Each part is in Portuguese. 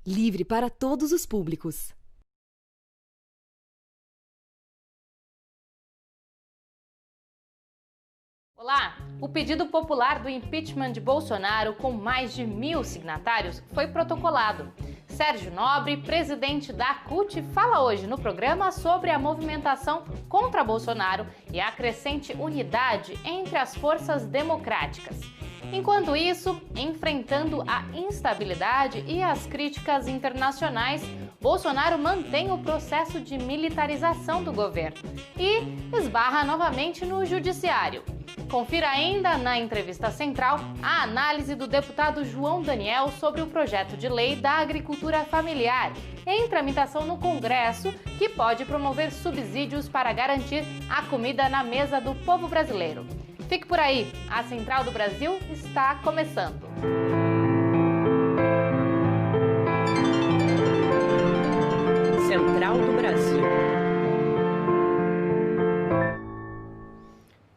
livre para todos os públicos. Olá! O pedido popular do impeachment de Bolsonaro, com mais de 1.000 signatários, foi protocolado. Sérgio Nobre, presidente da CUT, fala hoje no programa sobre a movimentação contra Bolsonaro e a crescente unidade entre as forças democráticas. Enquanto isso, enfrentando a instabilidade e as críticas internacionais, Bolsonaro mantém o processo de militarização do governo e esbarra novamente no judiciário. Confira ainda na entrevista central a análise do deputado João Daniel sobre o projeto de lei da agricultura familiar, em tramitação no Congresso, que pode promover subsídios para garantir a comida na mesa do povo brasileiro. Fique por aí, a Central do Brasil está começando. Central do Brasil.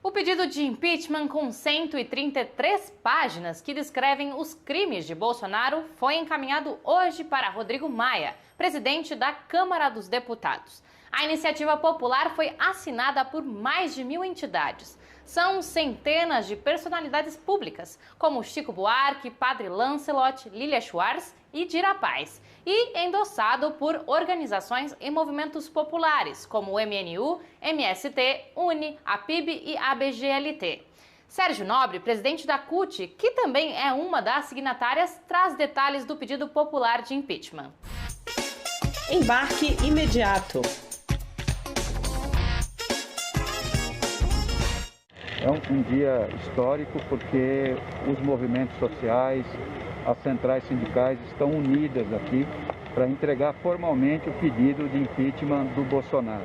O pedido de impeachment com 133 páginas que descrevem os crimes de Bolsonaro foi encaminhado hoje para Rodrigo Maia, presidente da Câmara dos Deputados. A iniciativa popular foi assinada por mais de 1.000 entidades. São centenas de personalidades públicas, como Chico Buarque, Padre Lancelot, Lília Schwartz e Dira Paz, e endossado por organizações e movimentos populares, como o MNU, MST, UNE, APIB e ABGLT. Sérgio Nobre, presidente da CUT, que também é uma das signatárias, traz detalhes do pedido popular de impeachment. Embarque imediato. É um dia histórico porque os movimentos sociais, as centrais sindicais estão unidas aqui para entregar formalmente o pedido de impeachment do Bolsonaro.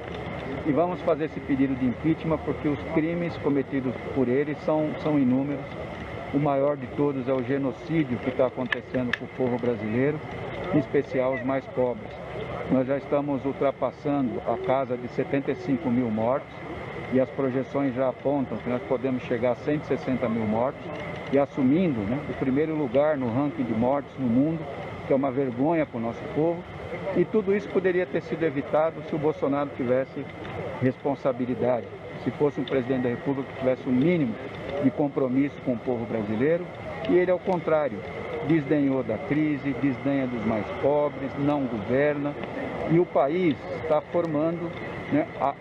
E vamos fazer esse pedido de impeachment porque os crimes cometidos por ele são inúmeros. O maior de todos é o genocídio que está acontecendo com o povo brasileiro, em especial os mais pobres. Nós já estamos ultrapassando a casa de 75 mil mortos. E as projeções já apontam que nós podemos chegar a 160 mil mortos e assumindo o primeiro lugar no ranking de mortes no mundo, que é uma vergonha para o nosso povo. E tudo isso poderia ter sido evitado se o Bolsonaro tivesse responsabilidade, se fosse um presidente da República que tivesse um mínimo de compromisso com o povo brasileiro. E ele, ao contrário, desdenhou da crise, desdenha dos mais pobres, não governa. E o país está formando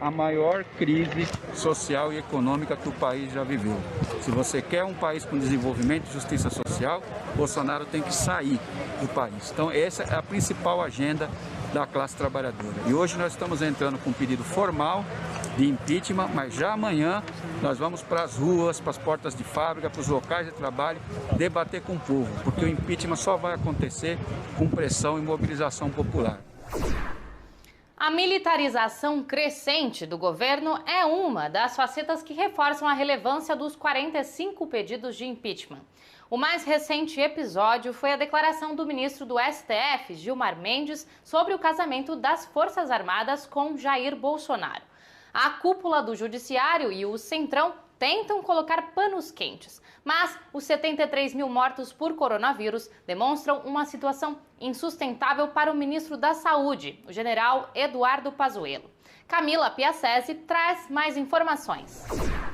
a maior crise social e econômica que o país já viveu. Se você quer um país com desenvolvimento e justiça social, Bolsonaro tem que sair do país. Então essa é a principal agenda da classe trabalhadora. E hoje nós estamos entrando com um pedido formal de impeachment, mas já amanhã nós vamos para as ruas, para as portas de fábrica, para os locais de trabalho, debater com o povo, porque o impeachment só vai acontecer com pressão e mobilização popular. A militarização crescente do governo é uma das facetas que reforçam a relevância dos 45 pedidos de impeachment. O mais recente episódio foi a declaração do ministro do STF, Gilmar Mendes, sobre o casamento das Forças Armadas com Jair Bolsonaro. A cúpula do Judiciário e o Centrão tentam colocar panos quentes, mas os 73 mil mortos por coronavírus demonstram uma situação insustentável para o ministro da Saúde, o general Eduardo Pazuello. Camila Piacese traz mais informações.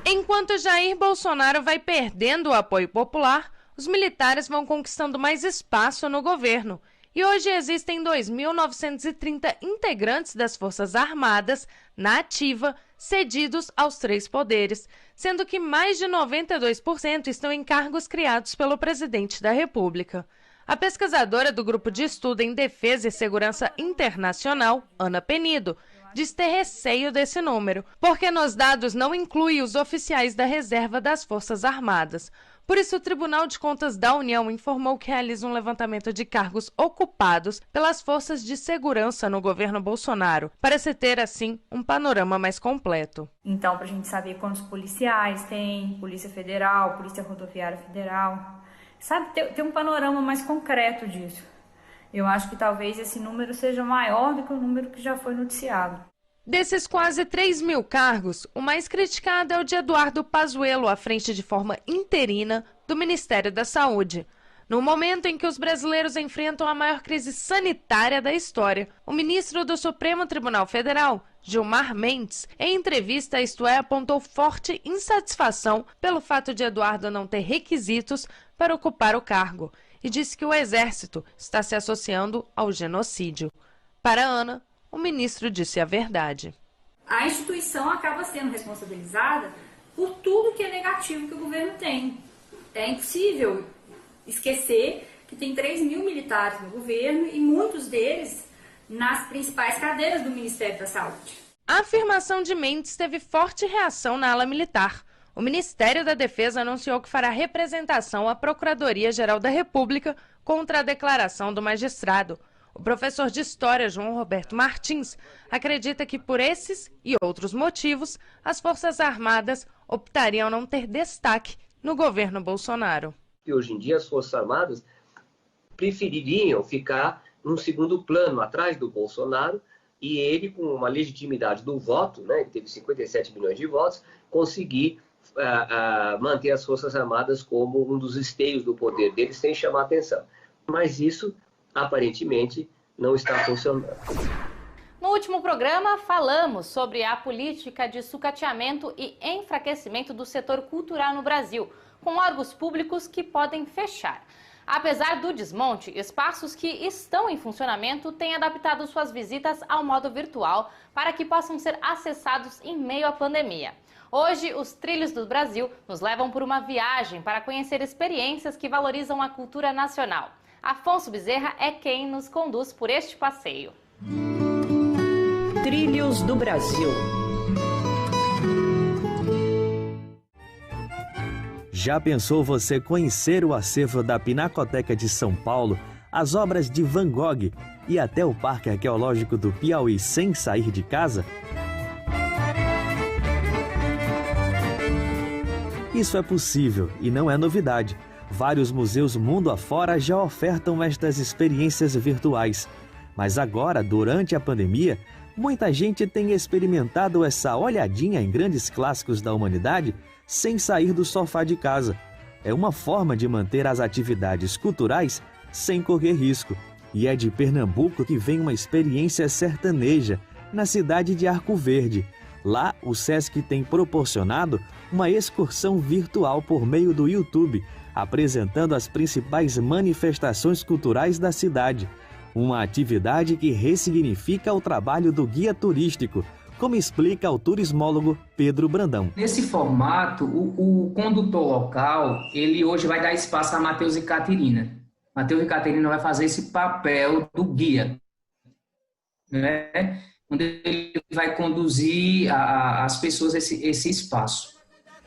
Enquanto Jair Bolsonaro vai perdendo o apoio popular, os militares vão conquistando mais espaço no governo. E hoje existem 2.930 integrantes das Forças Armadas na ativa, cedidos aos três poderes, sendo que mais de 92% estão em cargos criados pelo presidente da República. A pesquisadora do Grupo de Estudo em Defesa e Segurança Internacional, Ana Penido, diz ter receio desse número, porque nos dados não inclui os oficiais da reserva das Forças Armadas. Por isso, o Tribunal de Contas da União informou que realiza um levantamento de cargos ocupados pelas forças de segurança no governo Bolsonaro, para se ter, assim, um panorama mais completo. Então, para a gente saber quantos policiais tem, Polícia Federal, Polícia Rodoviária Federal, sabe, ter um panorama mais concreto disso. Eu acho que talvez esse número seja maior do que o número que já foi noticiado. Desses quase 3.000 cargos, o mais criticado é o de Eduardo Pazuello, à frente de forma interina do Ministério da Saúde. No momento em que os brasileiros enfrentam a maior crise sanitária da história, o ministro do Supremo Tribunal Federal, Gilmar Mendes, em entrevista à Isto É, apontou forte insatisfação pelo fato de Eduardo não ter requisitos para ocupar o cargo e disse que o Exército está se associando ao genocídio. Para Ana, o ministro disse a verdade. A instituição acaba sendo responsabilizada por tudo que é negativo que o governo tem. É impossível esquecer que tem 3.000 militares no governo e muitos deles nas principais cadeiras do Ministério da Saúde. A afirmação de Mendes teve forte reação na ala militar. O Ministério da Defesa anunciou que fará representação à Procuradoria-Geral da República contra a declaração do magistrado. O professor de História, João Roberto Martins, acredita que por esses e outros motivos, as Forças Armadas optariam não ter destaque no governo Bolsonaro. E hoje em dia as Forças Armadas prefeririam ficar num segundo plano, atrás do Bolsonaro, e ele, com uma legitimidade do voto, né, ele teve 57 milhões de votos, conseguir manter as Forças Armadas como um dos esteios do poder dele, sem chamar atenção. Mas isso, aparentemente, não está funcionando. No último programa, falamos sobre a política de sucateamento e enfraquecimento do setor cultural no Brasil, com órgãos públicos que podem fechar. Apesar do desmonte, espaços que estão em funcionamento têm adaptado suas visitas ao modo virtual para que possam ser acessados em meio à pandemia. Hoje, os Trilhos do Brasil nos levam por uma viagem para conhecer experiências que valorizam a cultura nacional. Afonso Bezerra é quem nos conduz por este passeio. Trilhos do Brasil. Já pensou você conhecer o acervo da Pinacoteca de São Paulo, as obras de Van Gogh e até o Parque Arqueológico do Piauí sem sair de casa? Isso é possível e não é novidade. Vários museus mundo afora já ofertam estas experiências virtuais. Mas agora, durante a pandemia, muita gente tem experimentado essa olhadinha em grandes clássicos da humanidade sem sair do sofá de casa. É uma forma de manter as atividades culturais sem correr risco. E é de Pernambuco que vem uma experiência sertaneja, na cidade de Arco Verde. Lá, o Sesc tem proporcionado uma excursão virtual por meio do YouTube, apresentando as principais manifestações culturais da cidade. Uma atividade que ressignifica o trabalho do guia turístico, como explica o turismólogo Pedro Brandão. Nesse formato, o condutor local, ele hoje vai dar espaço a Matheus e Caterina. Matheus e Caterina vai fazer esse papel do guia, né? Onde ele vai conduzir as pessoas esse espaço.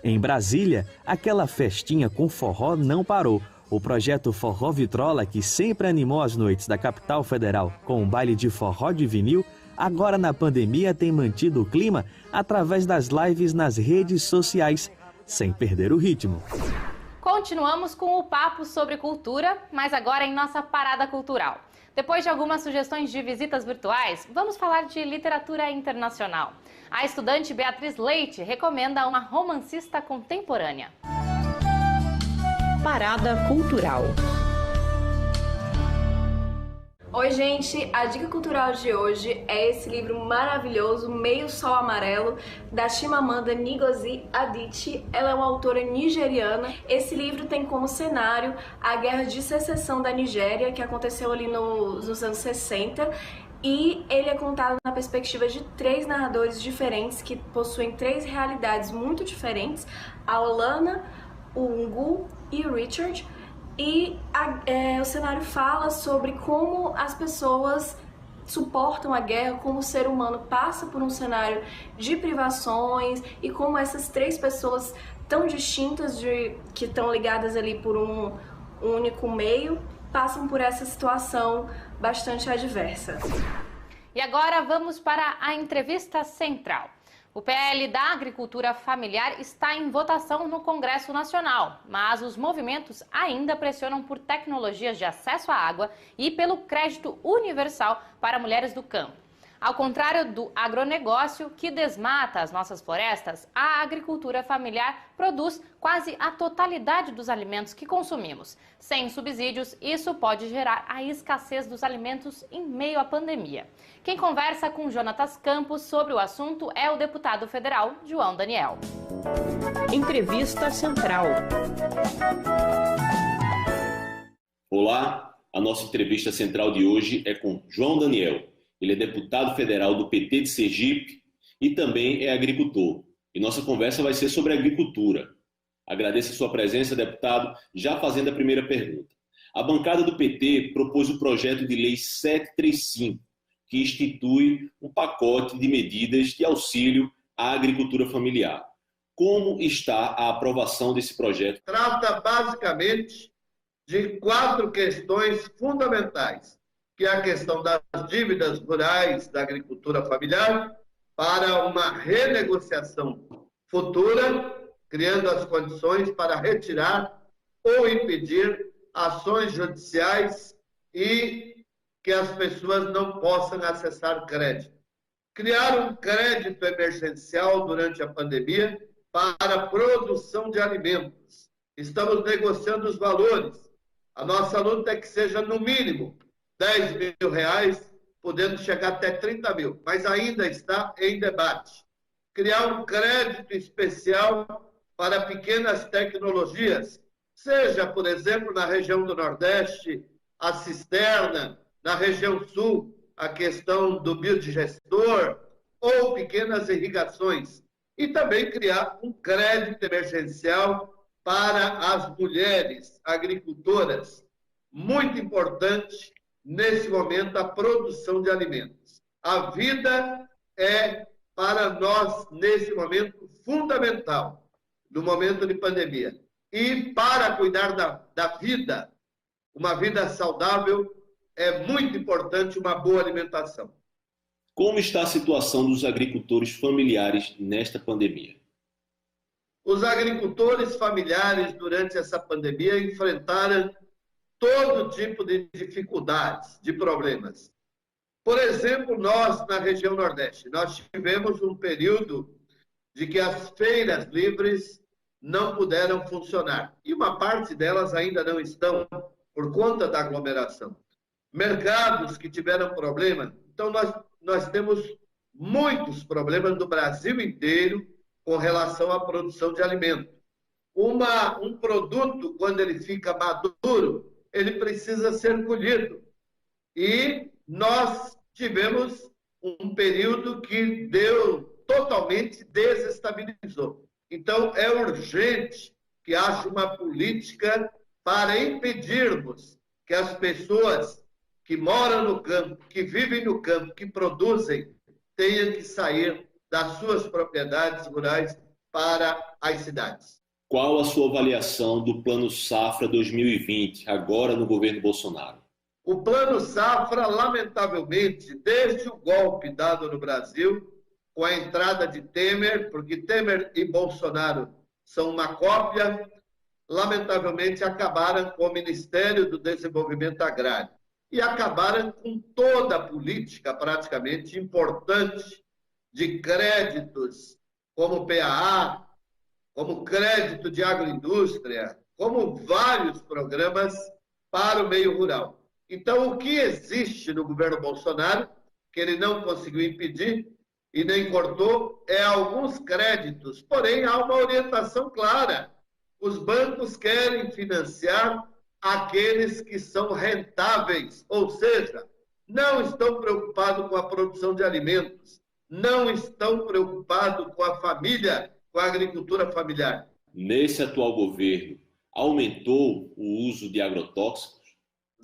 Em Brasília, aquela festinha com forró não parou. O projeto Forró Vitrola, que sempre animou as noites da capital federal com um baile de forró de vinil, agora na pandemia tem mantido o clima através das lives nas redes sociais, sem perder o ritmo. Continuamos com o papo sobre cultura, mas agora em nossa parada cultural. Depois de algumas sugestões de visitas virtuais, vamos falar de literatura internacional. A estudante Beatriz Leite recomenda uma romancista contemporânea. Parada cultural. Oi, gente! A dica cultural de hoje é esse livro maravilhoso, Meio Sol Amarelo, da Chimamanda Ngozi Adichie. Ela é uma autora nigeriana. Esse livro tem como cenário a Guerra de Secessão da Nigéria, que aconteceu ali nos anos 60. E ele é contado na perspectiva de 3 narradores diferentes, que possuem 3 realidades muito diferentes. A Olana, o Ungu e o Richard. E o cenário fala sobre como as pessoas suportam a guerra, como o ser humano passa por um cenário de privações e como essas 3 pessoas tão distintas, que estão ligadas ali por um único meio, passam por essa situação bastante adversa. E agora vamos para a entrevista central. O PL da Agricultura Familiar está em votação no Congresso Nacional, mas os movimentos ainda pressionam por tecnologias de acesso à água e pelo crédito universal para mulheres do campo. Ao contrário do agronegócio, que desmata as nossas florestas, a agricultura familiar produz quase a totalidade dos alimentos que consumimos. Sem subsídios, isso pode gerar a escassez dos alimentos em meio à pandemia. Quem conversa com Jonatas Campos sobre o assunto é o deputado federal João Daniel. Entrevista Central. Olá, a nossa entrevista central de hoje é com João Daniel. Ele é deputado federal do PT de Sergipe e também é agricultor. E nossa conversa vai ser sobre agricultura. Agradeço a sua presença, deputado, já fazendo a primeira pergunta. A bancada do PT propôs o projeto de lei 735, que institui um pacote de medidas de auxílio à agricultura familiar. Como está a aprovação desse projeto? Trata basicamente de 4 questões fundamentais, que é a questão das dívidas rurais da agricultura familiar para uma renegociação futura, criando as condições para retirar ou impedir ações judiciais e que as pessoas não possam acessar crédito. Criar um crédito emergencial durante a pandemia para a produção de alimentos. Estamos negociando os valores. A nossa luta é que seja, no mínimo, R$10 mil, podendo chegar até 30 mil, mas ainda está em debate. Criar um crédito especial para pequenas tecnologias, seja, por exemplo, na região do Nordeste, a cisterna, na região Sul, a questão do biodigestor, ou pequenas irrigações. E também criar um crédito emergencial para as mulheres agricultoras. Muito importante, nesse momento, a produção de alimentos. A vida é, para nós, nesse momento, fundamental, no momento de pandemia. E para cuidar da vida, uma vida saudável, é muito importante uma boa alimentação. Como está a situação dos agricultores familiares nesta pandemia? Os agricultores familiares, durante essa pandemia, enfrentaram todo tipo de dificuldades, de problemas. Por exemplo, nós, na região Nordeste, nós tivemos um período de que as feiras livres não puderam funcionar. E uma parte delas ainda não estão, por conta da aglomeração. Mercados que tiveram problema. Então, nós temos muitos problemas no Brasil inteiro com relação à produção de alimento. Um produto, quando ele fica maduro, ele precisa ser colhido. E nós tivemos um período que totalmente desestabilizou. Então, é urgente que haja uma política para impedirmos que as pessoas que moram no campo, que vivem no campo, que produzem, tenham que sair das suas propriedades rurais para as cidades. Qual a sua avaliação do Plano Safra 2020, agora no governo Bolsonaro? O Plano Safra, lamentavelmente, desde o golpe dado no Brasil, com a entrada de Temer, porque Temer e Bolsonaro são uma cópia, lamentavelmente acabaram com o Ministério do Desenvolvimento Agrário e acabaram com toda a política praticamente importante de créditos, como PAA, como crédito de agroindústria, como vários programas para o meio rural. Então, o que existe no governo Bolsonaro, que ele não conseguiu impedir e nem cortou, é alguns créditos. Porém, há uma orientação clara. Os bancos querem financiar aqueles que são rentáveis, ou seja, não estão preocupados com a produção de alimentos, não estão preocupados com a família, com a agricultura familiar. Nesse atual governo, aumentou o uso de agrotóxicos?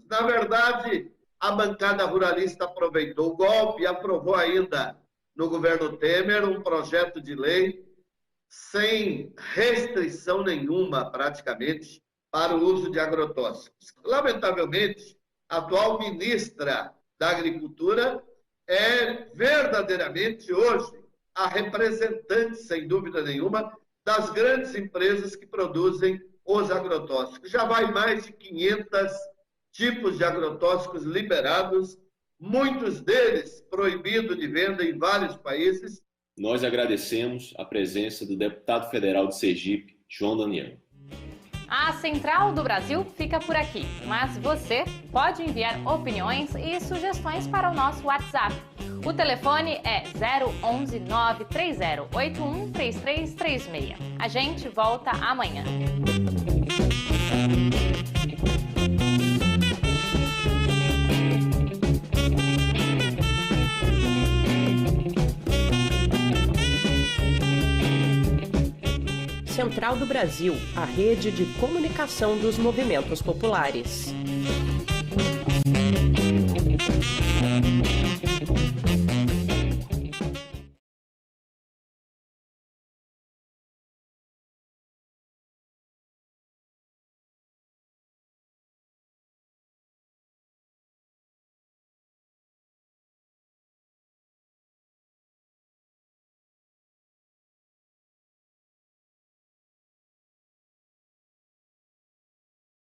Na verdade, a bancada ruralista aproveitou o golpe e aprovou ainda no governo Temer um projeto de lei sem restrição nenhuma, praticamente, para o uso de agrotóxicos. Lamentavelmente, a atual ministra da Agricultura é verdadeiramente hoje a representante, sem dúvida nenhuma, das grandes empresas que produzem os agrotóxicos. Já vai mais de 500 tipos de agrotóxicos liberados muitos deles proibidos de venda em vários países. Nós agradecemos a presença do deputado federal de Sergipe, João Daniel. A Central do Brasil fica por aqui, mas você pode enviar opiniões e sugestões para o nosso WhatsApp. O telefone é 011 93081 3336. A gente volta amanhã. Central do Brasil, a rede de comunicação dos movimentos populares.